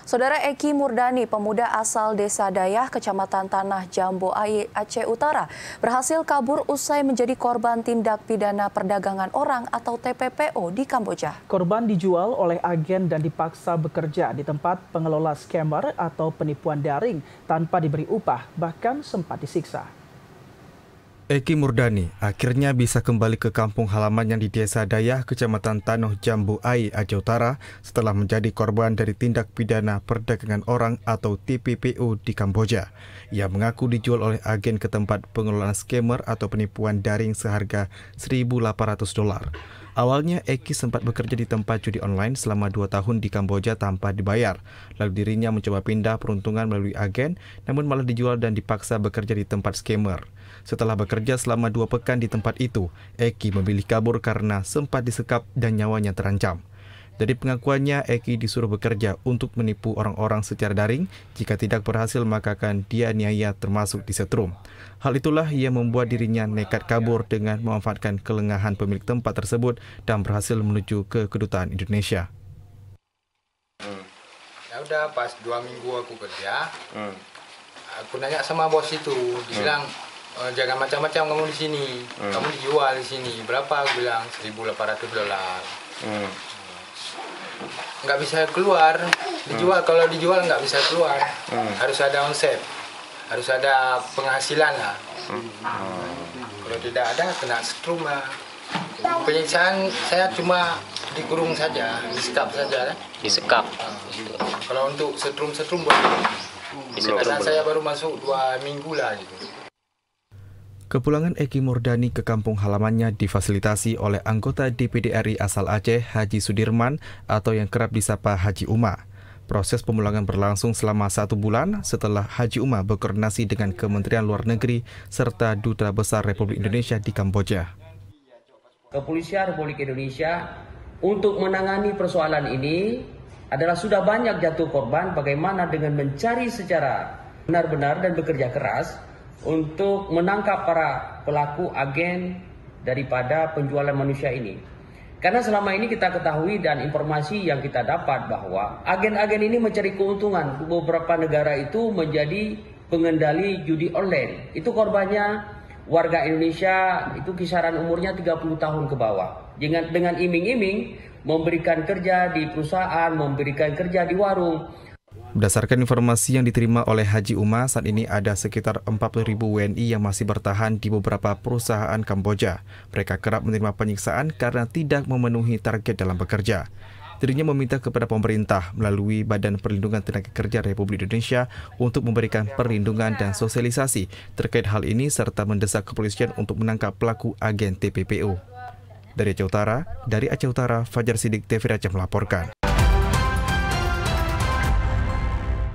Saudara Eki Murdani, pemuda asal Desa Dayah, Kecamatan Tanah Jambu, Aceh Utara, berhasil kabur usai menjadi korban tindak pidana perdagangan orang atau TPPO di Kamboja. Korban dijual oleh agen dan dipaksa bekerja di tempat pengelola scammer atau penipuan daring tanpa diberi upah, bahkan sempat disiksa. Eki Murdani akhirnya bisa kembali ke kampung halamannya di Desa Dayah, Kecamatan Tanah Jambu, Aceh Utara setelah menjadi korban dari tindak pidana perdagangan orang atau TPPO di Kamboja. Ia mengaku dijual oleh agen ke tempat pengelolaan scammer atau penipuan daring seharga $1.800. Awalnya Eki sempat bekerja di tempat judi online selama 2 tahun di Kamboja tanpa dibayar. Lalu dirinya mencoba pindah peruntungan melalui agen, namun malah dijual dan dipaksa bekerja di tempat scammer. Setelah bekerja selama 2 pekan di tempat itu, Eki memilih kabur karena sempat disekap dan nyawanya terancam. Dari pengakuannya, Eki disuruh bekerja untuk menipu orang-orang secara daring. Jika tidak berhasil, maka akan dianiaya termasuk disetrum. Hal itulah yang membuat dirinya nekat kabur dengan memanfaatkan kelengahan pemilik tempat tersebut dan berhasil menuju ke kedutaan Indonesia. Ya udah, pas 2 minggu aku kerja, aku nanya sama bos itu, dia bilang, jangan macam-macam kamu di sini, kamu dijual di sini. Berapa? Aku bilang $1.800. Nggak bisa keluar, dijual. Kalau dijual nggak bisa keluar, harus ada omset, harus ada penghasilan lah. Kalau tidak ada, kena setrum lah. Penyiksaan saya cuma dikurung saja, disekap saja. Disekap. Kalau untuk setrum boleh. Karena saya baru masuk 2 minggu lah gitu. Kepulangan Eki Murdani ke kampung halamannya difasilitasi oleh anggota DPD RI asal Aceh, Haji Sudirman, atau yang kerap disapa Haji Uma. Proses pemulangan berlangsung selama 1 bulan setelah Haji Uma berkoordinasi dengan Kementerian Luar Negeri serta Duta Besar Republik Indonesia di Kamboja. Kepolisian Republik Indonesia untuk menangani persoalan ini adalah sudah banyak jatuh korban, bagaimana dengan mencari secara benar-benar dan bekerja keras untuk menangkap para pelaku agen daripada penjualan manusia ini. Karena selama ini kita ketahui dan informasi yang kita dapat bahwa agen-agen ini mencari keuntungan. Beberapa negara itu menjadi pengendali judi online. Itu korbannya warga Indonesia, itu kisaran umurnya 30 tahun ke bawah. Dengan iming-iming memberikan kerja di perusahaan, memberikan kerja di warung. Berdasarkan informasi yang diterima oleh Haji Uma, saat ini ada sekitar 40.000 WNI yang masih bertahan di beberapa perusahaan Kamboja. Mereka kerap menerima penyiksaan karena tidak memenuhi target dalam bekerja. Dirinya meminta kepada pemerintah melalui Badan Perlindungan Tenaga Kerja Republik Indonesia untuk memberikan perlindungan dan sosialisasi terkait hal ini serta mendesak kepolisian untuk menangkap pelaku agen TPPO. Dari Aceh Utara, Fajar Sidik, TVRI Aceh melaporkan.